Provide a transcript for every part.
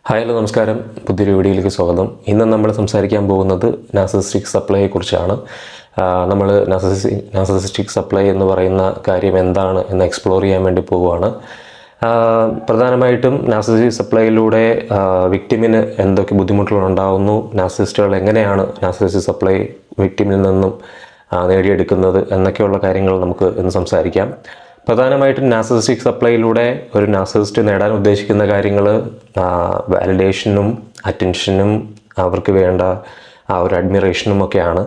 Hello നമസ്കാരം, പുതിയൊരു വീഡിയോയിലേക്ക് സ്വാഗതം. ഇന്ന് നമ്മൾ സംസാരിക്കാൻ പോകുന്നത് നാർസിസിസ്റ്റിക് സപ്ലൈയെക്കുറിച്ചാണ്. നമ്മൾ നാർസിസിസ്റ്റിക് സപ്ലൈ എന്ന് പറയുന്ന കാര്യം എന്താണ് എന്ന് എക്സ്പ്ലോർ ചെയ്യാൻ വേണ്ടി പോവുകയാണ്. പ്രധാനമായിട്ടും നാർസിസിസ്റ്റിക് സപ്ലൈയിലൂടെ വിക്ടിമിന് എന്തൊക്കെ ബുദ്ധിമുട്ടുകൾ ഉണ്ടാകുന്നു, നാർസിസിസ്റ്റുകൾ എങ്ങനെയാണ് നാർസിസിസ്റ്റിക് സപ്ലൈ വിക്ടിമിൽ നിന്നും നേടിയെടുക്കുന്നത് എന്നൊക്കെയുള്ള കാര്യങ്ങൾ നമുക്ക് ഇന്ന് സംസാരിക്കാം. പ്രധാനമായിട്ടും നാർസിസിസ്റ്റിക് സപ്ലൈയിലൂടെ ഒരു നാർസിസിസ്റ്റ് നേടാൻ ഉദ്ദേശിക്കുന്ന കാര്യങ്ങൾ വാലിഡേഷനും അറ്റൻഷനും അവർക്ക് വേണ്ട ഒരു അഡ്മിറേഷനും ഒക്കെയാണ്.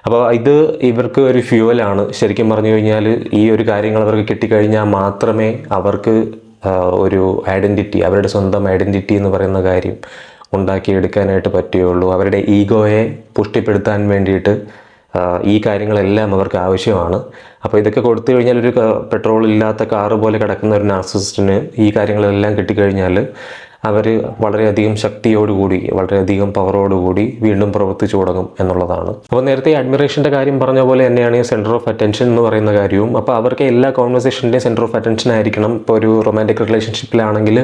അപ്പോൾ ഇത് ഇവർക്ക് ഒരു ഫ്യൂവലാണ്. ശരിക്കും പറഞ്ഞു കഴിഞ്ഞാൽ ഈ ഒരു കാര്യങ്ങൾ അവർക്ക് കിട്ടിക്കഴിഞ്ഞാൽ മാത്രമേ അവർക്ക് ഒരു ഐഡൻറ്റിറ്റി, അവരുടെ സ്വന്തം ഐഡൻറ്റിറ്റി എന്ന് പറയുന്ന കാര്യം ഉണ്ടാക്കിയെടുക്കാനായിട്ട് പറ്റുകയുള്ളൂ. അവരുടെ ഈഗോയെ പുഷ്ടിപ്പെടുത്താൻ വേണ്ടിയിട്ട് ഈ കാര്യങ്ങളെല്ലാം അവർക്ക് ആവശ്യമാണ്. അപ്പോൾ ഇതൊക്കെ കൊടുത്തു കഴിഞ്ഞാൽ ഒരു പെട്രോൾ ഇല്ലാത്ത കാറ് പോലെ കിടക്കുന്ന ഒരു നാർസിസിസ്റ്റിന് ഈ കാര്യങ്ങളെല്ലാം കിട്ടിക്കഴിഞ്ഞാൽ അവർ വളരെയധികം ശക്തിയോടുകൂടി, വളരെയധികം പവറോടുകൂടി വീണ്ടും പ്രവർത്തിച്ചു തുടങ്ങും എന്നുള്ളതാണ്. അപ്പോൾ നേരത്തെ അഡ്മിറേഷൻ്റെ കാര്യം പറഞ്ഞ പോലെ തന്നെയാണ് ഈ സെൻറ്റർ ഓഫ് അറ്റൻഷൻ എന്ന് പറയുന്ന കാര്യവും. അപ്പോൾ അവർക്ക് എല്ലാ കോൺവെർസേഷൻ്റെയും സെൻറ്റർ ഓഫ് അറ്റൻഷൻ ആയിരിക്കണം. ഇപ്പോൾ ഒരു റൊമാൻറ്റിക് റിലേഷൻഷിപ്പിലാണെങ്കിൽ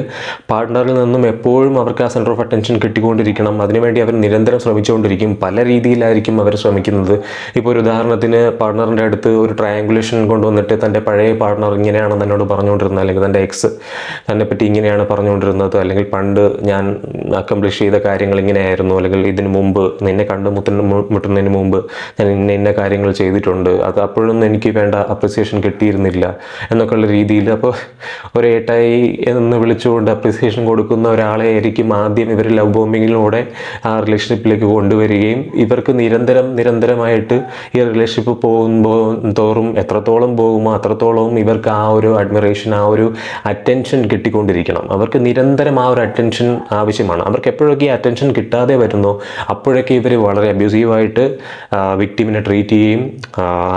പാർട്ട്ണറിൽ നിന്നും എപ്പോഴും അവർക്ക് ആ സെൻറ്റർ ഓഫ് അറ്റൻഷൻ കിട്ടിക്കൊണ്ടിരിക്കണം. അതിനുവേണ്ടി അവർ നിരന്തരം ശ്രമിച്ചുകൊണ്ടിരിക്കും. പല രീതിയിലായിരിക്കും അവർ ശ്രമിക്കുന്നത്. ഇപ്പോൾ ഒരു ഉദാഹരണത്തിന് പാർട്ട്ണറിൻ്റെ അടുത്ത് ഒരു ട്രയാങ്കുലേഷൻ കൊണ്ടുവന്നിട്ട് തൻ്റെ പഴയ പാർട്ട്ണർ ഇങ്ങനെയാണെന്ന് എന്നോട് പറഞ്ഞുകൊണ്ടിരുന്നത്, അല്ലെങ്കിൽ തൻ്റെ എക്സ് തന്നെ പറ്റി ഇങ്ങനെയാണ് പറഞ്ഞുകൊണ്ടിരുന്നത്, അല്ലെങ്കിൽ പണ്ട് ഞാൻ അക്കംപ്ലിഷ് ചെയ്ത കാര്യങ്ങൾ ഇങ്ങനെയായിരുന്നു, അല്ലെങ്കിൽ ഇതിനു മുമ്പ് നിന്നെ കണ്ട് മുട്ടുന്നതിന് മുമ്പ് ഞാൻ ഇന്ന കാര്യങ്ങൾ ചെയ്തിട്ടുണ്ട്, അത് അപ്പോഴൊന്നും എനിക്ക് വേണ്ട അപ്രിസിയേഷൻ കിട്ടിയിരുന്നില്ല എന്നൊക്കെയുള്ള രീതിയിൽ. അപ്പോൾ ഒരു ഏട്ടായി എന്ന് വിളിച്ചുകൊണ്ട് അപ്രിസിയേഷൻ കൊടുക്കുന്ന ഒരാളെ ആയിരിക്കും ആദ്യം ഇവർ ലവ് ബോംബിങ്ങിലൂടെ ആ റിലേഷൻഷിപ്പിലേക്ക് കൊണ്ടുവരികയും ഇവർക്ക് നിരന്തരമായിട്ട് ഈ റിലേഷൻഷിപ്പ് പോകുമ്പോൾ തോറും എത്രത്തോളം പോകുമോ അത്രത്തോളം ഇവർക്ക് ആ ഒരു അഡ്മിറേഷൻ, ആ ഒരു അറ്റൻഷൻ കിട്ടിക്കൊണ്ടിരിക്കണം. അവർക്ക് നിരന്തരം ആ ഒരു അറ്റൻഷൻ ആവശ്യമാണ്. അവർക്ക് എപ്പോഴൊക്കെ ഈ അറ്റൻഷൻ കിട്ടാതെ വരുന്നോ അപ്പോഴൊക്കെ ഇവർ വളരെ അബ്യൂസീവായിട്ട് വിക്ടിമിനെ ട്രീറ്റ് ചെയ്യും.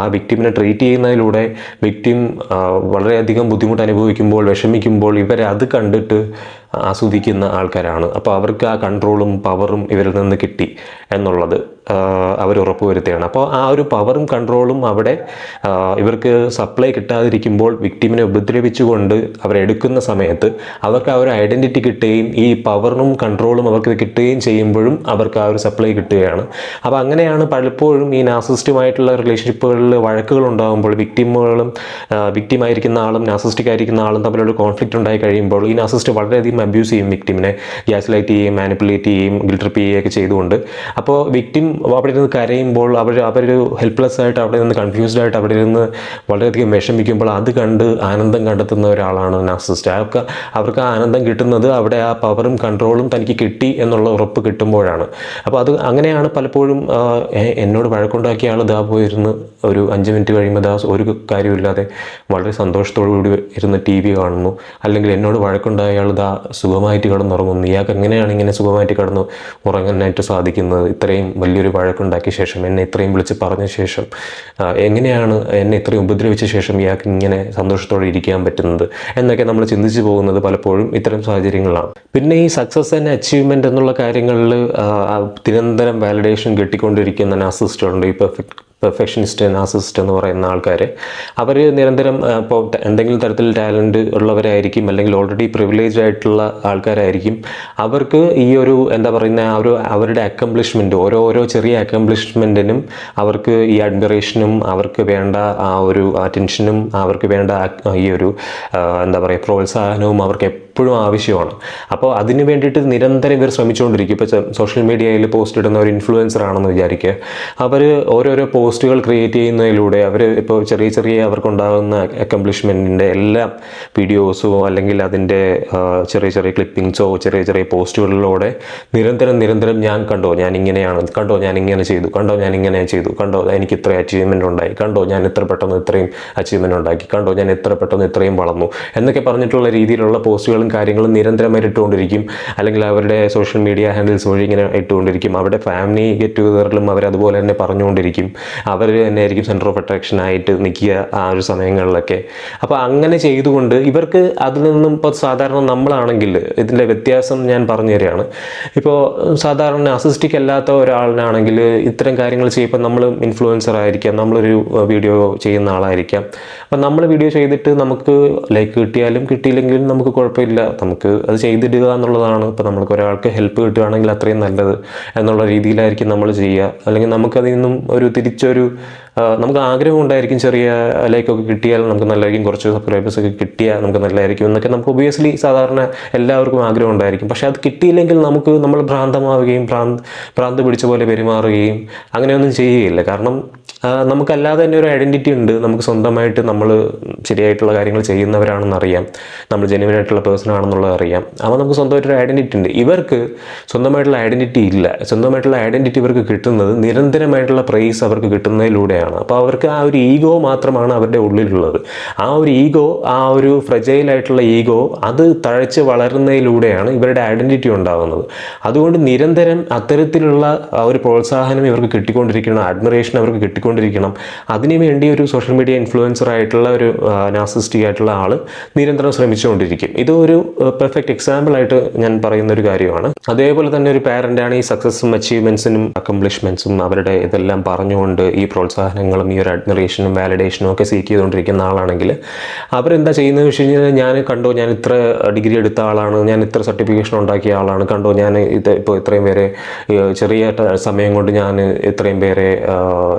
ആ വിക്ടിമിനെ ട്രീറ്റ് ചെയ്യുന്നതിലൂടെ വിക്ടിം വളരെയധികം ബുദ്ധിമുട്ട് അനുഭവിക്കുമ്പോൾ, വിഷമിക്കുമ്പോൾ ഇവരെ അത് കണ്ടിട്ട് ആസ്വദിക്കുന്ന ആൾക്കാരാണ്. അപ്പോൾ അവർക്ക് ആ കൺട്രോളും പവറും ഇവരിൽ നിന്ന് കിട്ടി എന്നുള്ളത് അവർ ഉറപ്പുവരുത്തുകയാണ്. അപ്പോൾ ആ ഒരു പവറും കൺട്രോളും അവിടെ ഇവർക്ക് സപ്ലൈ കിട്ടാതിരിക്കുമ്പോൾ വിക്ടിമിനെ ഉപദ്രവിച്ചുകൊണ്ട് അവരെടുക്കുന്ന സമയത്ത് അവർക്ക് ആ ഒരു ഐഡൻറ്റിറ്റി കിട്ടുകയും ഈ പവറും കൺട്രോളും അവർക്ക് കിട്ടുകയും ചെയ്യുമ്പോഴും അവർക്ക് ആ ഒരു സപ്ലൈ കിട്ടുകയാണ്. അപ്പോൾ അങ്ങനെയാണ് പലപ്പോഴും ഈ നാർസിസ്റ്റുമായിട്ടുള്ള റിലേഷൻഷിപ്പുകളിൽ വഴക്കുകൾ ഉണ്ടാകുമ്പോൾ വിക്ടിമായിരിക്കുന്ന ആളും നാർസിസ്റ്റിക് ആയിരിക്കുന്ന ആളും തമ്മിലുള്ള കോൺഫ്ലിക്റ്റ് ഉണ്ടായി കഴിയുമ്പോൾ ഈ നാർസിസ്റ്റ് വളരെയധികം അബ്യൂസ് ചെയ്യും വിക്ടിമിനെ, ഗ്യാസ് ലൈറ്റ് ചെയ്യും, മാനിപ്പുലേറ്റ് ചെയ്യും, ഗിൽട്ട് ട്രിപ്പ് ചെയ്യുകയൊക്കെ ചെയ്തുകൊണ്ട്. അപ്പോൾ വിക്ടിം അവിടെ നിന്ന് കരയുമ്പോൾ അവരൊരു ഹെൽപ്ലെസ് ആയിട്ട്, അവിടെ നിന്ന് കൺഫ്യൂസ്ഡ് ആയിട്ട്, അവിടെ നിന്ന് വളരെയധികം വിഷമിക്കുമ്പോൾ അത് കണ്ട് ആനന്ദം കണ്ടെത്തുന്ന ഒരാളാണ് നാർസിസിസ്റ്റ്. അവർക്ക് ആ ആനന്ദം കിട്ടുന്നത് അവിടെ ആ പവറും കൺട്രോളും തനിക്ക് കിട്ടി എന്നുള്ള ഉറപ്പ് കിട്ടുമ്പോഴാണ്. അപ്പോൾ അത് അങ്ങനെയാണ് പലപ്പോഴും എന്നോട് വഴക്കുണ്ടാക്കിയ ആൾ ദാ പോയിരുന്ന് ഒരു 5 മിനിറ്റ് കഴിയുമ്പോൾ ദാ ഒരു കാര്യമില്ലാതെ വളരെ സന്തോഷത്തോടുകൂടി ഇരുന്ന് TV കാണുന്നു, അല്ലെങ്കിൽ എന്നോട് വഴക്കുണ്ടായ ആൾ ദാ സുഖമായിട്ട് കിടന്നുറങ്ങുന്നു. ഇയാൾക്ക് എങ്ങനെയാണ് ഇങ്ങനെ സുഖമായിട്ട് കിടന്ന് ഉറങ്ങാനായിട്ട് സാധിക്കുന്നത്? ഇത്രയും വലിയൊരു വഴക്കുണ്ടാക്കിയ ശേഷം, എന്നെ ഇത്രയും വിളിച്ച് പറഞ്ഞ ശേഷം, എങ്ങനെയാണ് എന്നെ ഇത്രയും ഉപദ്രവിച്ച ശേഷം ഇയാൾക്ക് ഇങ്ങനെ സന്തോഷത്തോടെ ഇരിക്കാൻ പറ്റുന്നത് എന്നൊക്കെ നമ്മൾ ചിന്തിച്ചു പോകുന്നത് പലപ്പോഴും ഇത്തരം സാഹചര്യങ്ങളാണ്. പിന്നെ ഈ സക്സസ് ആൻഡ് അച്ചീവ്മെൻറ്റ് എന്നുള്ള കാര്യങ്ങളിൽ നിരന്തരം വാലിഡേഷൻ കിട്ടിക്കൊണ്ടിരിക്കുന്ന നാർസിസിസ്റ്റുകളുണ്ട്. ഈ പെർഫെക്ഷനിസ്റ്റ്, നാർസിസിസ്റ്റ് എന്ന് പറയുന്ന ആൾക്കാർ, അവർ നിരന്തരം ഇപ്പോൾ എന്തെങ്കിലും തരത്തിൽ ടാലൻറ്റ് ഉള്ളവരായിരിക്കും, അല്ലെങ്കിൽ ഓൾറെഡി പ്രിവിലേജ് ആയിട്ടുള്ള ആൾക്കാരായിരിക്കും. അവർക്ക് ഈ ഒരു എന്താ പറയുന്ന അവരുടെ അക്കംപ്ലിഷ്മെൻറ്റ്, ഓരോ ചെറിയ അക്കംപ്ലിഷ്മെൻറ്റിനും അവർക്ക് ഈ അഡ്മിറേഷനും അവർക്ക് വേണ്ട ആ ഒരു അറ്റൻഷനും അവർക്ക് വേണ്ട ഈ ഒരു എന്താ പറയുക പ്രോത്സാഹനവും അവർക്ക് എപ്പോഴും ആവശ്യമാണ്. അപ്പോൾ അതിന് വേണ്ടിയിട്ട് നിരന്തരം ഇവർ ശ്രമിച്ചുകൊണ്ടിരിക്കും. ഇപ്പോൾ സോഷ്യൽ മീഡിയയിൽ പോസ്റ്റ് ഇടുന്ന ഒരു ഇൻഫ്ലുവൻസർ ആണെന്ന് വിചാരിക്കുക. അവർ ഓരോരോ പോസ്റ്റുകൾ ക്രിയേറ്റ് ചെയ്യുന്നതിലൂടെ അവർ ഇപ്പോൾ ചെറിയ അവർക്കുണ്ടാകുന്ന അക്കംപ്ലിഷ്മെൻറ്റിൻ്റെ എല്ലാ വീഡിയോസോ അല്ലെങ്കിൽ അതിൻ്റെ ചെറിയ ക്ലിപ്പിങ്സോ ചെറിയ പോസ്റ്റുകളിലൂടെ നിരന്തരം ഞാൻ കണ്ടോ ഞാൻ ഇങ്ങനെയാണ്, കണ്ടോ ഞാൻ ഇങ്ങനെ ചെയ്തു, കണ്ടോ ഞാൻ ഇങ്ങനെ ചെയ്തു, കണ്ടോ എനിക്ക് ഇത്ര അച്ചീവ്മെൻ്റ് ഉണ്ടായി, കണ്ടോ ഞാൻ ഇത്ര പെട്ടെന്ന് ഇത്രയും അച്ചീവ്മെൻ്റ് ഉണ്ടാക്കി, കണ്ടോ ഞാൻ എത്ര പെട്ടെന്ന് ഇത്രയും വളർന്നു എന്നൊക്കെ പറഞ്ഞിട്ടുള്ള രീതിയിലുള്ള പോസ്റ്റുകളും കാര്യങ്ങളും നിരന്തരമായിട്ട് ഇട്ടുകൊണ്ടിരിക്കും. അല്ലെങ്കിൽ അവരുടെ സോഷ്യൽ മീഡിയ ഹാൻഡിൽസ് വഴി ഇങ്ങനെ ഇട്ടുകൊണ്ടിരിക്കും. അവരുടെ ഫാമിലി ഗെറ്റ് ടുഗദറിലും അവരതുപോലെ തന്നെ പറഞ്ഞുകൊണ്ടിരിക്കും. അവർ തന്നെ ആയിരിക്കും സെൻറ്റർ ഓഫ് അട്രാക്ഷൻ ആയിട്ട് നിൽക്കുക ആ ഒരു സമയങ്ങളിലൊക്കെ. അപ്പോൾ അങ്ങനെ ചെയ്തുകൊണ്ട് ഇവർക്ക് അതിൽ നിന്നും ഇപ്പോൾ സാധാരണ നമ്മളാണെങ്കിൽ ഇതിൻ്റെ വ്യത്യാസം ഞാൻ പറഞ്ഞു തരികയാണ്. ഇപ്പോൾ സാധാരണ അസിസ്റ്റിക് അല്ലാത്ത ഒരാളിനാണെങ്കിൽ ഇത്തരം കാര്യങ്ങൾ ചെയ്യുമ്പോൾ നമ്മൾ ഇൻഫ്ലുവൻസർ ആയിരിക്കാം, നമ്മളൊരു വീഡിയോ ചെയ്യുന്ന ആളായിരിക്കാം. അപ്പം നമ്മൾ വീഡിയോ ചെയ്തിട്ട് നമുക്ക് ലൈക്ക് കിട്ടിയാലും കിട്ടിയില്ലെങ്കിലും നമുക്ക് കുഴപ്പമില്ല, കുഴപ്പമില്ല, നമുക്ക് അത് ചെയ്തിടുക എന്നുള്ളതാണ്. ഇപ്പോൾ നമുക്ക് ഒരാൾക്ക് ഹെൽപ്പ് കിട്ടുകയാണെങ്കിൽ അത്രയും നല്ലത് എന്നുള്ള രീതിയിലായിരിക്കും നമ്മൾ ചെയ്യുക. അല്ലെങ്കിൽ നമുക്കതിൽ നിന്നും ഒരു തിരിച്ചൊരു നമുക്ക് ആഗ്രഹം ഉണ്ടായിരിക്കും, ചെറിയ ലൈക്കൊക്കെ കിട്ടിയാൽ നമുക്ക് നല്ലതായിരിക്കും, കുറച്ച് സബ്സ്ക്രൈബേഴ്സൊക്കെ കിട്ടിയാൽ നമുക്ക് നല്ലതായിരിക്കും എന്നൊക്കെ നമുക്ക് ഒബിയസ്ലി സാധാരണ എല്ലാവർക്കും ആഗ്രഹം ഉണ്ടായിരിക്കും. പക്ഷേ അത് കിട്ടിയില്ലെങ്കിൽ നമ്മൾ ഭ്രാന്തമാവുകയും ഭ്രാന്ത് പിടിച്ച പോലെ പെരുമാറുകയും അങ്ങനെയൊന്നും ചെയ്യുകയില്ല. കാരണം നമുക്കല്ലാതെ തന്നെ ഒരു ഐഡൻറ്റിറ്റി ഉണ്ട്. നമുക്ക് സ്വന്തമായിട്ട് നമ്മൾ ശരിയായിട്ടുള്ള കാര്യങ്ങൾ ചെയ്യുന്നവരാണെന്നറിയാം, നമ്മൾ ജെന്യുവനായിട്ടുള്ള പേഴ്സൺ ആണെന്നുള്ളത് അറിയാം. അപ്പോൾ നമുക്ക് സ്വന്തമായിട്ടൊരു ഐഡൻറ്റിറ്റി ഉണ്ട്. ഇവർക്ക് സ്വന്തമായിട്ടുള്ള ഐഡൻറ്റിറ്റി ഇല്ല. സ്വന്തമായിട്ടുള്ള ഐഡൻറ്റിറ്റി ഇവർക്ക് കിട്ടുന്നത് നിരന്തരമായിട്ടുള്ള പ്രൈസ് അവർക്ക് കിട്ടുന്നതിലൂടെയാണ്. അപ്പോൾ അവർക്ക് ആ ഒരു ഈഗോ മാത്രമാണ് അവരുടെ ഉള്ളിലുള്ളത്. ആ ഒരു ഈഗോ, ആ ഒരു ഫ്രജൈലായിട്ടുള്ള ഈഗോ, അത് തഴച്ച് വളരുന്നതിലൂടെയാണ് ഇവരുടെ ഐഡൻറ്റിറ്റി ഉണ്ടാകുന്നത്. അതുകൊണ്ട് നിരന്തരം അത്തരത്തിലുള്ള ഒരു പ്രോത്സാഹനം ഇവർക്ക് കിട്ടിക്കൊണ്ടിരിക്കണം, അഡ്മിറേഷൻ അവർക്ക് കിട്ടിക്കൊണ്ടിരിക്കണം. അതിനുവേണ്ടി ഒരു സോഷ്യൽ മീഡിയ ഇൻഫ്ലുവൻസർ ആയിട്ടുള്ള ഒരു നാർസിസ്റ്റിക് ആയിട്ടുള്ള ആൾ നിരന്തരം ശ്രമിച്ചുകൊണ്ടിരിക്കും. ഇത് ഒരു പെർഫെക്റ്റ് എക്സാമ്പിൾ ആയിട്ട് ഞാൻ പറയുന്ന ഒരു കാര്യമാണ്. അതേപോലെ തന്നെ ഒരു പാരൻ്റാണ് ഈ സക്സസ്സും അച്ചീവ്മെൻറ്റ്സിനും അക്കംപ്ലിഷ്മെൻറ്റ്സും അവരുടെ ഇതെല്ലാം പറഞ്ഞുകൊണ്ട് ഈ പ്രോത്സാഹനങ്ങളും ഈ ഒരു അഡ്മിറേഷനും വാലിഡേഷനും ഒക്കെ സീക്ക് ചെയ്തുകൊണ്ടിരിക്കുന്ന ആളാണെങ്കിൽ അവരെന്താ ചെയ്യുന്നതെന്ന് വെച്ച് കഴിഞ്ഞാൽ, ഞാൻ ഇത്ര ഡിഗ്രി എടുത്ത ആളാണ്, ഞാൻ ഇത്ര സർട്ടിഫിക്കേഷൻ ഉണ്ടാക്കിയ ആളാണ്, ഞാൻ ഇപ്പോൾ ഇത്രയും പേരെ ചെറിയ സമയം കൊണ്ട് ഞാൻ ഇത്രയും പേരെ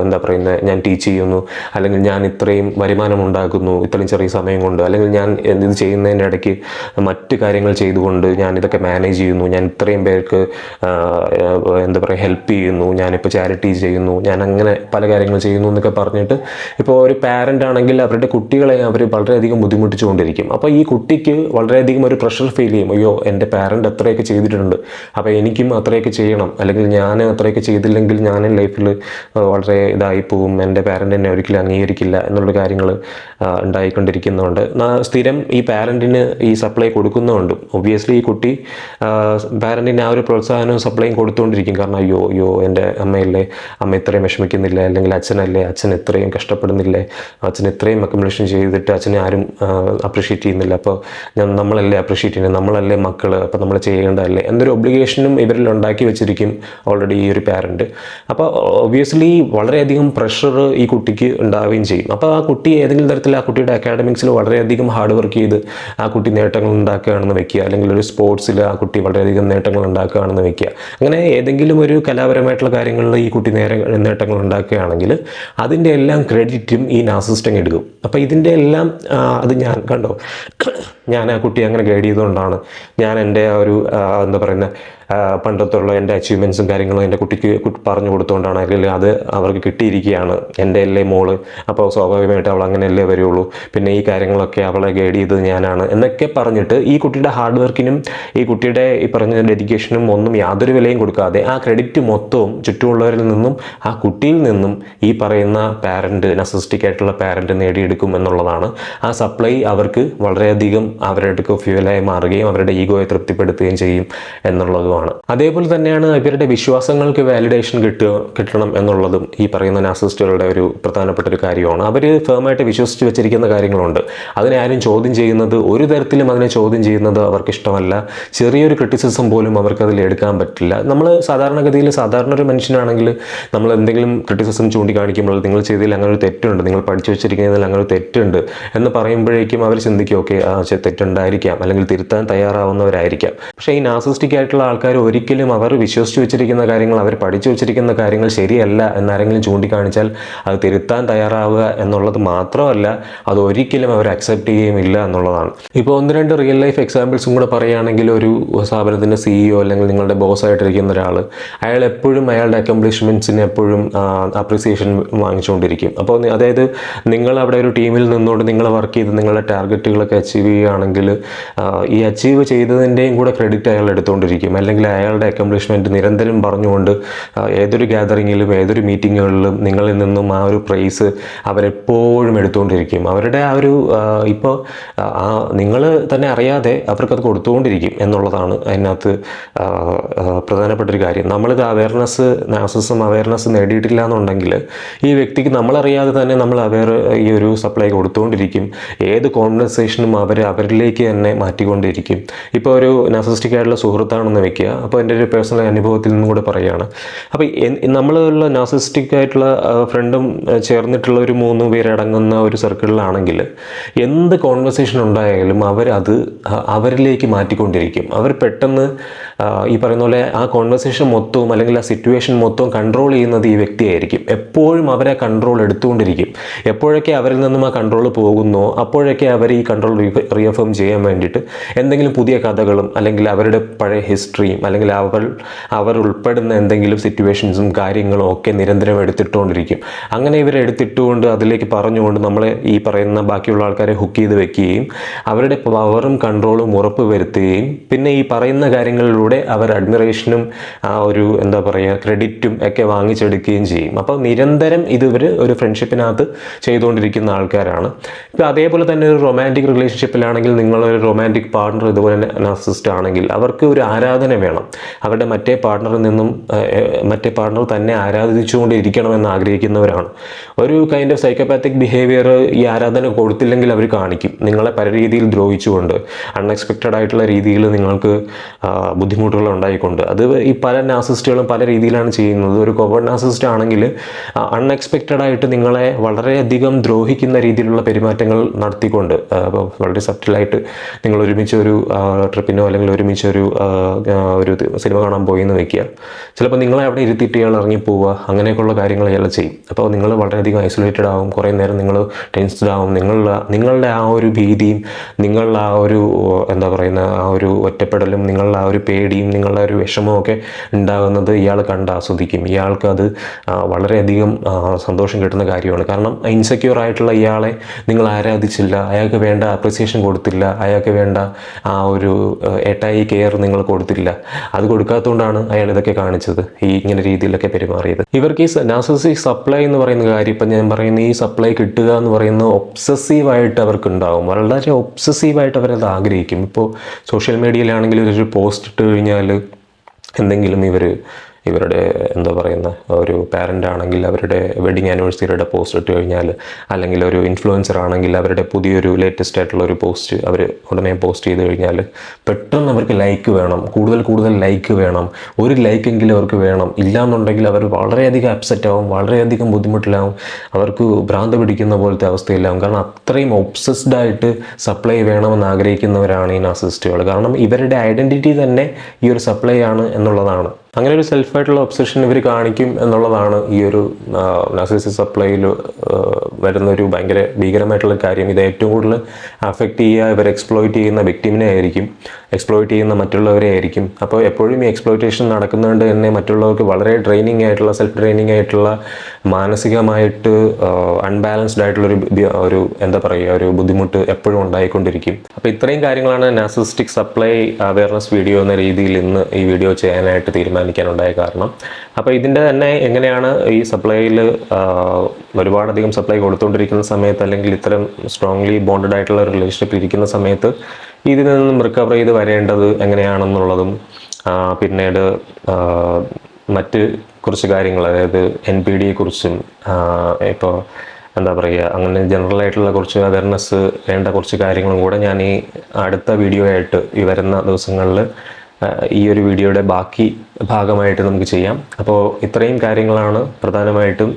എന്താ പറയുന്നത്, ഞാൻ ടീച്ച് ചെയ്യുന്നു, അല്ലെങ്കിൽ ഞാൻ ഇത്രയും വരുമാനം ഉണ്ടാക്കുന്നു ഇത്രയും ചെറിയ സമയം കൊണ്ട്, അല്ലെങ്കിൽ ഞാൻ ഇത് ചെയ്യുന്നതിൻ്റെ ഇടയ്ക്ക് മറ്റ് കാര്യങ്ങൾ ചെയ്തുകൊണ്ട് ഞാൻ ഇതൊക്കെ മാനേജ് ചെയ്യുന്നു, ഞാൻ ഇത്രയും പേർക്ക് എന്താ പറയുക ഹെൽപ്പ് ചെയ്യുന്നു, ഞാനിപ്പോൾ ചാരിറ്റി ചെയ്യുന്നു, ഞാൻ അങ്ങനെ പല കാര്യങ്ങൾ ചെയ്യുന്നു എന്നൊക്കെ പറഞ്ഞിട്ട് ഇപ്പോൾ ഒരു പാരൻ്റ് ആണെങ്കിൽ അവരുടെ കുട്ടികളെ അവർ വളരെയധികം ബുദ്ധിമുട്ടിച്ചുകൊണ്ടിരിക്കും. അപ്പോൾ ഈ കുട്ടിക്ക് വളരെയധികം ഒരു പ്രഷർ ഫീൽ ചെയ്യും. അയ്യോ, എൻ്റെ പാരൻ്റ് അത്രയൊക്കെ ചെയ്തിട്ടുണ്ട്, അപ്പോൾ എനിക്കും അത്രയൊക്കെ ചെയ്യണം, അല്ലെങ്കിൽ ഞാൻ അത്രയൊക്കെ ചെയ്തില്ലെങ്കിൽ ഞാൻ ലൈഫിൽ വളരെ ഇതായി പോവും, എൻ്റെ പാരൻ്റ് എന്നെ ഒരിക്കലും അംഗീകരിക്കില്ല എന്നുള്ള കാര്യങ്ങൾ ഉണ്ടായിക്കൊണ്ടിരിക്കുന്നതുകൊണ്ട് സ്ഥിരം ഈ പാരൻറ്റിന് ഈ സപ്ലൈ കൊടുക്കുന്നതുകൊണ്ട് ഒബ്വിയസ്ലി ഈ കുട്ടി പാരൻറ്റിന് ആ ഒരു പ്രോത്സാഹനവും സപ്ലൈയും കൊടുത്തുകൊണ്ടിരിക്കും. കാരണം അയ്യോ എൻ്റെ അമ്മയല്ലേ, അമ്മ ഇത്രയും വിഷമിക്കുന്നില്ല, അല്ലെങ്കിൽ അച്ഛനല്ലേ, അച്ഛൻ ഇത്രയും കഷ്ടപ്പെടുന്നില്ലേ, അച്ഛൻ ഇത്രയും അക്കംപ്ലിഷൻ ചെയ്തിട്ട് അച്ഛനെ ആരും അപ്രിഷ്യേറ്റ് ചെയ്യുന്നില്ല, അപ്പോൾ നമ്മളല്ലേ അപ്രിഷ്യേറ്റ് ചെയ്യുന്നത്, നമ്മളല്ലേ മക്കൾ, അപ്പോൾ നമ്മൾ ചെയ്യേണ്ടതല്ലേ എന്നൊരു ഒബ്ലിഗേഷനും ഇവരിൽ ഉണ്ടാക്കി വെച്ചിരിക്കും ഓൾറെഡി ഈ ഒരു പാരൻറ്റ്. അപ്പോൾ ഒബ്വിയസ്ലി വളരെയധികം പ്രഷർ ഈ കുട്ടിക്ക് ഉണ്ടാവുകയും ചെയ്യും. അപ്പോൾ ആ കുട്ടി ഏതെങ്കിലും തരത്തിൽ ആ കുട്ടിയുടെ അക്കാഡമിക്സിൽ വളരെയധികം ഹാർഡ് വർക്ക് ചെയ്ത് ആ കുട്ടി നേട്ടങ്ങൾ ഉണ്ടാക്കുകയാണെന്ന് വെക്കുക, അല്ലെങ്കിൽ ഒരു സ്പോർട്സിൽ ആ കുട്ടി വളരെയധികം നേട്ടങ്ങൾ ഉണ്ടാക്കുകയാണെന്ന് വെക്കുക, അങ്ങനെ ഏതെങ്കിലും ഒരു കലാപരമായിട്ടുള്ള കാര്യങ്ങളിൽ ഈ കുട്ടി നേട്ടങ്ങൾ ഉണ്ടാക്കുകയാണെങ്കിൽ അതിൻ്റെ എല്ലാം ക്രെഡിറ്റും ഈ നാർസിസിസ്റ്റ് അങ്ങ് എടുക്കും. അപ്പോൾ ഇതിൻ്റെ എല്ലാം അത് ഞാൻ ആ കുട്ടി അങ്ങനെ ഗൈഡ് ചെയ്തുകൊണ്ടാണ്, ഞാൻ എൻ്റെ ആ ഒരു എന്താ പറയുന്നത് പണ്ടത്തുള്ള എൻ്റെ അച്ചീവ്മെൻറ്റ്സും കാര്യങ്ങളും എൻ്റെ കുട്ടിക്ക് പറഞ്ഞു കൊടുത്തുകൊണ്ടാണ്, അല്ലെങ്കിൽ അത് അവർക്ക് കിട്ടിയിരിക്കുകയാണ്, എൻ്റെ അല്ലേ മോള്, അപ്പോൾ സ്വാഭാവികമായിട്ട് അവൾ അങ്ങനെയല്ലേ വരുള്ളൂ, പിന്നെ ഈ കാര്യങ്ങളൊക്കെ അവളെ ഗൈഡ് ചെയ്തത് ഞാനാണ് എന്നൊക്കെ പറഞ്ഞിട്ട് ഈ കുട്ടിയുടെ ഹാർഡ് വർക്കിനും ഈ കുട്ടിയുടെ ഈ പറഞ്ഞ ഡെഡിക്കേഷനും ഒന്നും യാതൊരു വിലയും കൊടുക്കാതെ ആ ക്രെഡിറ്റ് മൊത്തവും ചുറ്റുമുള്ളവരിൽ നിന്നും ആ കുട്ടിയിൽ നിന്നും ഈ പറയുന്ന പാരൻറ്റ്, നാർസിസിസ്റ്റിക് ആയിട്ടുള്ള പാരൻറ്റ് നേടിയെടുക്കും എന്നുള്ളതാണ്. ആ സപ്ലൈ അവർക്ക് വളരെയധികം അവരുടെ ഫ്യൂവലായി മാറുകയും അവരുടെ ഈഗോയെ തൃപ്തിപ്പെടുത്തുകയും ചെയ്യും എന്നുള്ളതുമാണ്. അതേപോലെ തന്നെയാണ് ഇവരുടെ വിശ്വാസങ്ങൾക്ക് വാലിഡേഷൻ കിട്ടണം എന്നുള്ളതും ഈ പറയുന്ന നാർസിസിസ്റ്റുകളുടെ ഒരു പ്രധാനപ്പെട്ട ഒരു കാര്യമാണ്. അവർ ഫേമായിട്ട് വിശ്വസിച്ച് വെച്ചിരിക്കുന്ന കാര്യങ്ങളുണ്ട്, അതിനെ ആരും ചോദ്യം ചെയ്യുന്നത്, ഒരു തരത്തിലും അതിനെ ചോദ്യം ചെയ്യുന്നത് അവർക്ക് ഇഷ്ടമല്ല. ചെറിയൊരു ക്രിറ്റിസിസം പോലും അവർക്കതിൽ എടുക്കാൻ പറ്റില്ല. നമ്മൾ സാധാരണഗതിയിൽ സാധാരണ ഒരു മനുഷ്യനാണെങ്കിൽ നമ്മൾ എന്തെങ്കിലും ക്രിറ്റിസിസം ചൂണ്ടിക്കാണിക്കുമ്പോൾ നിങ്ങൾ ചെയ്തതിൽ അങ്ങനെ ഒരു തെറ്റുണ്ട്, നിങ്ങൾ പഠിച്ചു വെച്ചിരിക്കുന്നതിൽ അങ്ങനെ ഒരു തെറ്റുണ്ട് എന്ന് പറയുമ്പോഴേക്കും അവർ ചിന്തിക്കും ഓക്കെ തെറ്റുണ്ടായിരിക്കാം, അല്ലെങ്കിൽ തിരുത്താൻ തയ്യാറാവുന്നവരായിരിക്കാം. പക്ഷേ ഈ നാർസിസിസ്റ്റിക് ആയിട്ടുള്ള ആൾക്കാർ ഒരിക്കലും അവർ വിശ്വസിച്ച് വെച്ചിരിക്കുന്ന കാര്യങ്ങൾ, അവർ പഠിച്ചു വെച്ചിരിക്കുന്ന കാര്യങ്ങൾ ശരിയല്ല എന്നാരെങ്കിലും ചൂണ്ടിക്കാണിച്ചാൽ അത് തിരുത്താൻ തയ്യാറാവുക എന്നുള്ളത് മാത്രമല്ല, അത് ഒരിക്കലും അവർ അക്സെപ്റ്റ് ചെയ്യുകയുമില്ല എന്നുള്ളതാണ്. ഇപ്പോൾ 1-2 റിയൽ ലൈഫ് എക്സാമ്പിൾസും കൂടെ പറയുകയാണെങ്കിൽ, ഒരു സ്ഥാപനത്തിൻ്റെ CEO അല്ലെങ്കിൽ നിങ്ങളുടെ ബോസ് ആയിട്ടിരിക്കുന്ന ഒരാൾ, അയാൾ എപ്പോഴും അയാളുടെ അക്കംപ്ലിഷ്മെൻറ്റ്സിന് എപ്പോഴും അപ്രിസിയേഷൻ വാങ്ങിച്ചുകൊണ്ടിരിക്കും. അപ്പോൾ അതായത് നിങ്ങൾ അവിടെ ഒരു ടീമിൽ നിന്നുകൊണ്ട് നിങ്ങൾ വർക്ക് ചെയ്ത് നിങ്ങളുടെ ടാർഗറ്റുകളൊക്കെ അച്ചീവ് ചെയ്യുകയാണെങ്കിൽ ഈ അച്ചീവ് ചെയ്തതിൻ്റെയും കൂടെ ക്രെഡിറ്റ് അയാൾ എടുത്തുകൊണ്ടിരിക്കും. അല്ലെങ്കിൽ അയാളുടെ അക്കംപ്ലിഷ്മെൻറ്റ് നിരന്തരം പറഞ്ഞുകൊണ്ട് ഏതൊരു ഗ്യാതറിങ്ങിലും ഏതൊരു മീറ്റിങ്ങുകളിലും നിങ്ങളിൽ നിന്നും ആ ഒരു പ്രൈസ് അവരെപ്പോഴും എടുത്തുകൊണ്ടിരിക്കും. അവരുടെ ആ ഒരു ഇപ്പോൾ നിങ്ങൾ തന്നെ അറിയാതെ അവർക്കത് കൊടുത്തുകൊണ്ടിരിക്കും എന്നുള്ളതാണ് അതിനകത്ത് പ്രധാനപ്പെട്ടൊരു കാര്യം. നമ്മളിത് നാർസിസം അവയർനെസ് നേടിയിട്ടില്ല എന്നുണ്ടെങ്കിൽ ഈ വ്യക്തിക്ക് നമ്മളറിയാതെ തന്നെ നമ്മൾ ഈ ഒരു സപ്ലൈ കൊടുത്തുകൊണ്ടിരിക്കും. ഏത് കോൺവെർസേഷനും അവരിലേക്ക് തന്നെ മാറ്റിക്കൊണ്ടിരിക്കും. ഇപ്പോൾ ഒരു നാർസിസ്റ്റിക് ആയിട്ടുള്ള സുഹൃത്താണെന്ന് വെക്കുക, അപ്പോൾ എൻ്റെ ഒരു പേഴ്സണൽ അനുഭവത്തിൽ നിന്നും കൂടെ പറയുകയാണ്. അപ്പോൾ നമ്മളുള്ള നാർസിസ്റ്റിക് ആയിട്ടുള്ള ഫ്രണ്ടും ചേർന്നിട്ടുള്ള ഒരു 3 പേരടങ്ങുന്ന ഒരു സർക്കിളിലാണെങ്കിൽ എന്ത് കോൺവെർസേഷൻ ഉണ്ടായാലും അവരിലേക്ക് മാറ്റിക്കൊണ്ടിരിക്കും. അവർ പെട്ടെന്ന് ഈ പറയുന്ന പോലെ ആ കോൺവെർസേഷൻ മൊത്തവും അല്ലെങ്കിൽ ആ സിറ്റുവേഷൻ മൊത്തവും കൺട്രോൾ ചെയ്യുന്നത് ഈ വ്യക്തിയായിരിക്കും. എപ്പോഴും അവരെ കൺട്രോൾ എടുത്തുകൊണ്ടിരിക്കും. എപ്പോഴൊക്കെ അവരിൽ നിന്നും ആ കൺട്രോൾ പോകുന്നോ അപ്പോഴൊക്കെ അവർ ഈ കൺട്രോൾ റീഅഫേം ചെയ്യാൻ വേണ്ടിയിട്ട് എന്തെങ്കിലും പുതിയ കഥകളും അല്ലെങ്കിൽ അവരുടെ പഴയ ഹിസ്റ്ററിയും അല്ലെങ്കിൽ അവർ ഉൾപ്പെടുന്ന എന്തെങ്കിലും സിറ്റുവേഷൻസും കാര്യങ്ങളും ഒക്കെ നിരന്തരം എടുത്തിട്ടുകൊണ്ടിരിക്കും. അങ്ങനെ ഇവരെടുത്തിട്ടുകൊണ്ട് അതിലേക്ക് പറഞ്ഞുകൊണ്ട് നമ്മളെ ഈ പറയുന്ന ബാക്കിയുള്ള ആൾക്കാരെ ഹുക്ക് ചെയ്ത് വെക്കുകയും അവരുടെ പവറും കൺട്രോളും ഉറപ്പ് വരുത്തുകയും പിന്നെ ഈ പറയുന്ന കാര്യങ്ങളിലൂടെ അവർ അഡ്മിറേഷനും ആ ഒരു എന്താ പറയുക ക്രെഡിറ്റും ഒക്കെ വാങ്ങിച്ചെടുക്കുകയും ചെയ്യും. അപ്പോൾ നിരന്തരം ഇവർ ഒരു ഫ്രണ്ട്ഷിപ്പിനകത്ത് ചെയ്തുകൊണ്ടിരിക്കുന്ന ആൾക്കാരാണ്. ഇപ്പോൾ അതേപോലെ തന്നെ ഒരു റൊമാൻറ്റിക് റിലേഷൻഷിപ്പിലാണെങ്കിൽ നിങ്ങളൊരു റൊമാൻറ്റിക് പാർട്ണർ ഇതുപോലെ നാർസിസിസ്റ്റ് ആണെങ്കിൽ അവർക്ക് ഒരു ആരാധന വേണം. അവരുടെ മറ്റേ പാർട്ണറിൽ നിന്നും മറ്റേ പാർട്ണർ തന്നെ ആരാധിച്ചുകൊണ്ടിരിക്കണമെന്ന് ആഗ്രഹിക്കുന്നവരാണ്. ഒരു കൈൻഡ് ഓഫ് സൈക്കോപാത്തിക് ബിഹേവിയർ ഈ ആരാധന കൊടുത്തില്ലെങ്കിൽ അവർ കാണിക്കും. നിങ്ങളെ പല രീതിയിൽ ദ്രോഹിച്ചുകൊണ്ട് അൺഎക്സ്പെക്റ്റഡ് ആയിട്ടുള്ള രീതിയിൽ നിങ്ങൾക്ക് ബുദ്ധിമുട്ടുകൾ ഉണ്ടായിക്കൊണ്ട് അത് ഈ പല നാർസിസ്റ്റുകളും പല രീതിയിലാണ് ചെയ്യുന്നത്. ഒരു കോവേർട്ട് നാർസിസിസ്റ്റ് ആണെങ്കിൽ അൺഎക്സ്പെക്റ്റഡ് ആയിട്ട് നിങ്ങളെ വളരെയധികം ദ്രോഹിക്കുന്ന രീതിയിലുള്ള പെരുമാറ്റങ്ങൾ നടത്തിക്കൊണ്ട് വളരെ സബ്റ്റിലായിട്ട് നിങ്ങൾ ഒരുമിച്ച് ഒരു ട്രിപ്പിനോ അല്ലെങ്കിൽ ഒരുമിച്ച് ഒരു സിനിമ കാണാൻ പോയി എന്ന് വെക്കുക. ചിലപ്പോൾ നിങ്ങളെ അവിടെ ഇരുത്തിയിട്ട് ഇയാൾ ഇറങ്ങിപ്പോവുക, അങ്ങനെയൊക്കെയുള്ള കാര്യങ്ങൾ ഇയാൾ ചെയ്യും. അപ്പോൾ നിങ്ങൾ വളരെയധികം ഐസൊലേറ്റഡ് ആവും, കുറേ നേരം നിങ്ങൾ ടെൻസ്ഡ് ആവും. നിങ്ങളുടെ ആ ഒരു ഭീതിയും നിങ്ങളുടെ ആ ഒരു എന്താ പറയുന്ന ആ ഒരു ഒറ്റപ്പെടലും നിങ്ങളുടെ ആ ഒരു പേടിയും നിങ്ങളുടെ ഒരു വിഷമവും ഒക്കെ ഉണ്ടാകുന്നത് ഇയാൾ കണ്ട് ആസ്വദിക്കും. ഇയാൾക്കത് വളരെയധികം സന്തോഷം കിട്ടുന്ന കാര്യമാണ്. കാരണം ഇൻസെക്യൂർ ആയിട്ടുള്ള ഇയാളെ നിങ്ങൾ ആരാധിച്ചില്ല, അയാൾക്ക് വേണ്ട അപ്രിസിയേഷൻ കൊടുത്തില്ല, അയാൾക്ക് വേണ്ട ആ ഒരു ഏട്ടായി കെയർ നിങ്ങൾ കൊടുത്തില്ല. അത് കൊടുക്കാത്തതുകൊണ്ടാണ് അയാൾ ഇതൊക്കെ കാണിച്ചത്, ഇങ്ങനെ രീതിയിലൊക്കെ പെരുമാറിയത്. ഇവർക്ക് ഈ നാർസിസിസ്റ്റിക് സപ്ലൈ എന്ന് പറയുന്ന കാര്യം ഇപ്പം ഞാൻ പറയുന്ന ഈ സപ്ലൈ കിട്ടുക എന്ന് പറയുന്നത് ഒബ്സസീവായിട്ട് അവർക്ക് ഉണ്ടാകും. വളരെ ഒബ്സസീവായിട്ട് അവരത് ആഗ്രഹിക്കും. ഇപ്പോൾ സോഷ്യൽ മീഡിയയിലാണെങ്കിൽ ഒരു പോസ്റ്റ് ഇട്ട് കഴിഞ്ഞാൽ എന്തെങ്കിലും ഇവരുടെ എന്താ പറയുന്ന ഒരു പാരൻ്റ് ആണെങ്കിൽ അവരുടെ വെഡിങ് ആനിവേഴ്സറിയുടെ പോസ്റ്റ് ഇട്ട് കഴിഞ്ഞാൽ അല്ലെങ്കിൽ ഒരു ഇൻഫ്ലുവൻസർ ആണെങ്കിൽ അവരുടെ പുതിയൊരു ലേറ്റസ്റ്റ് ആയിട്ടുള്ള ഒരു പോസ്റ്റ് അവർ ഉടനെ പോസ്റ്റ് ചെയ്ത് കഴിഞ്ഞാൽ പെട്ടെന്ന് അവർക്ക് ലൈക്ക് വേണം, കൂടുതൽ ലൈക്ക് വേണം, ഒരു ലൈക്കെങ്കിലും അവർക്ക് വേണം. ഇല്ലയെന്നുണ്ടെങ്കിൽ അവർ വളരെയധികം അപ്സെറ്റ് ആവും, വളരെയധികം ബുദ്ധിമുട്ടിലാവും, അവർക്ക് ഭ്രാന്ത് പിടിക്കുന്ന പോലത്തെ അവസ്ഥയിലാവും. കാരണം അത്രയും ഒബ്സസ്ഡ് ആയിട്ട് സപ്ലൈ വേണമെന്ന് ആഗ്രഹിക്കുന്നവരാണ് ഈ നാർസിസിസ്റ്റുകൾ. കാരണം ഇവരുടെ ഐഡൻറ്റിറ്റി തന്നെ ഈ ഒരു സപ്ലൈ ആണ് എന്നുള്ളതാണ്. അങ്ങനെ ഒരു സെൽഫായിട്ടുള്ള ഒബ്സഷൻ ഇവർ കാണിക്കും എന്നുള്ളതാണ് ഈ ഒരു നാർസിസിസ്റ്റിക് സപ്ലൈയിൽ വരുന്നൊരു ഭയങ്കര ഭീകരമായിട്ടുള്ള കാര്യം. ഇത് ഏറ്റവും കൂടുതൽ അഫക്റ്റ് ചെയ്യുക ഇവർ എക്സ്പ്ലോയിറ്റ് ചെയ്യുന്ന വിക്ടിമിനെ ആയിരിക്കും, എക്സ്പ്ലോയിറ്റ് ചെയ്യുന്ന മറ്റുള്ളവരെ ആയിരിക്കും. അപ്പോൾ എപ്പോഴും ഈ എക്സ്പ്ലോയിറ്റേഷൻ നടക്കുന്നതുകൊണ്ട് തന്നെ മറ്റുള്ളവർക്ക് വളരെ ഡ്രെയിനിങ് ആയിട്ടുള്ള സെൽഫ് ഡ്രെയിനിങ് ആയിട്ടുള്ള മാനസികമായിട്ട് അൺബാലൻസ്ഡ് ആയിട്ടുള്ളൊരു എന്താ പറയുക ഒരു ബുദ്ധിമുട്ട് എപ്പോഴും ഉണ്ടായിക്കൊണ്ടിരിക്കും. അപ്പോൾ ഇത്രയും കാര്യങ്ങളാണ് നാർസിസിസ്റ്റിക് സപ്ലൈ അവയർനെസ് വീഡിയോ എന്ന രീതിയിൽ ഇന്ന് ഈ വീഡിയോ ചെയ്യാനായിട്ട് തീരുമാനിക്കാനുണ്ടായ കാരണം. അപ്പോൾ ഇതിൻ്റെ തന്നെ എങ്ങനെയാണ് ഈ സപ്ലൈയിൽ ഒരുപാടധികം സപ്ലൈ കൊടുത്തുകൊണ്ടിരിക്കുന്ന സമയത്ത് അല്ലെങ്കിൽ ഇത്തരം സ്ട്രോങ്ലി ബോണ്ടഡ് ആയിട്ടുള്ള റിലേഷൻഷിപ്പിൽ ഇരിക്കുന്ന സമയത്ത് ഇതിൽ നിന്നും റിക്കവർ ചെയ്ത് വരേണ്ടത് എങ്ങനെയാണെന്നുള്ളതും പിന്നീട് മറ്റ് കുറച്ച് കാര്യങ്ങൾ, അതായത് NPD കുറിച്ചും ഇപ്പോൾ എന്താ പറയുക അങ്ങനെ ജനറൽ ആയിട്ടുള്ള കുറച്ച് അവയർനെസ് വേണ്ട കുറച്ച് കാര്യങ്ങളും കൂടെ ഞാൻ ഈ അടുത്ത വീഡിയോ ആയിട്ട് ഈ വരുന്ന ദിവസങ്ങളിൽ ഈ ഒരു വീഡിയോയുടെ ബാക്കി ഭാഗമായിട്ട് നമുക്ക് ചെയ്യാം. അപ്പോൾ ഇത്രയും കാര്യങ്ങളാണ് പ്രധാനമായിട്ടും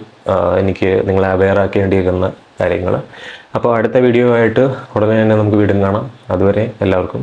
എനിക്ക് നിങ്ങളെ അവെയർ ആക്കേണ്ടിയിരിക്കുന്ന കാര്യങ്ങൾ. അപ്പോൾ അടുത്ത വീഡിയോ ആയിട്ട് ഉടനെ തന്നെ നമുക്ക് വീണ്ടും കാണാം. അതുവരെ എല്ലാവർക്കും